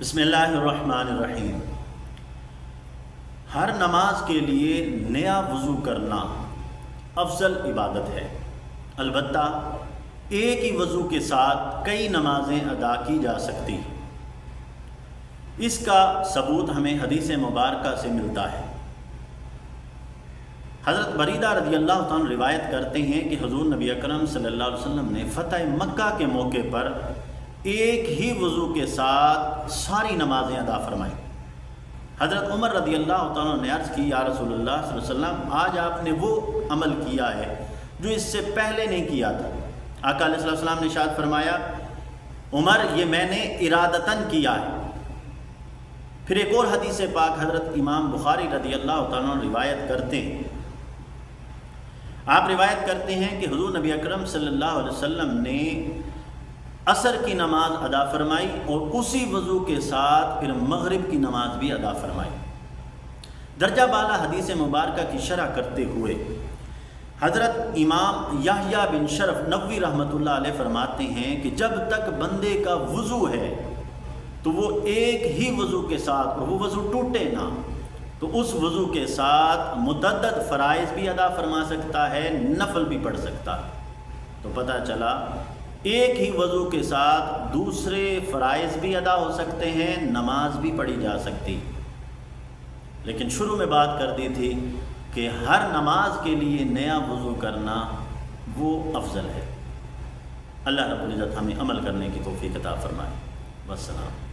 بسم اللہ الرحمن الرحیم۔ ہر نماز کے لیے نیا وضو کرنا افضل عبادت ہے، البتہ ایک ہی وضو کے ساتھ کئی نمازیں ادا کی جا سکتی ہیں۔ اس کا ثبوت ہمیں حدیث مبارکہ سے ملتا ہے۔ حضرت بریدہ رضی اللہ تعالیٰ روایت کرتے ہیں کہ حضور نبی اکرم صلی اللہ علیہ وسلم نے فتح مکہ کے موقع پر ایک ہی وضو کے ساتھ ساری نمازیں ادا فرمائیں۔ حضرت عمر رضی اللہ تعالیٰ نے عرض کی، یا رسول اللہ صلی اللہ علیہ وسلم، آج آپ نے وہ عمل کیا ہے جو اس سے پہلے نہیں کیا تھا۔ آقا علیہ الصلوۃ والسلام نے ارشاد فرمایا، عمر یہ میں نے ارادتاً کیا ہے۔ پھر ایک اور حدیث پاک حضرت امام بخاری رضی اللہ تعالیٰ عنہ روایت کرتے ہیں، آپ روایت کرتے ہیں کہ حضور نبی اکرم صلی اللہ علیہ وسلم نے عصر کی نماز ادا فرمائی اور اسی وضو کے ساتھ پھر مغرب کی نماز بھی ادا فرمائی۔ درجہ بالا حدیث مبارکہ کی شرح کرتے ہوئے حضرت امام یحییٰ بن شرف نووی رحمۃ اللہ علیہ فرماتے ہیں کہ جب تک بندے کا وضو ہے تو وہ ایک ہی وضو کے ساتھ، اور وہ وضو ٹوٹے نہ، تو اس وضو کے ساتھ متعدد فرائض بھی ادا فرما سکتا ہے، نفل بھی پڑھ سکتا ہے۔ تو پتہ چلا ایک ہی وضو کے ساتھ دوسرے فرائض بھی ادا ہو سکتے ہیں، نماز بھی پڑھی جا سکتی۔ لیکن شروع میں بات کر دی تھی کہ ہر نماز کے لیے نیا وضو کرنا وہ افضل ہے۔ اللہ رب العزت ہمیں عمل کرنے کی توفیق عطا فرمائے۔ والسلام۔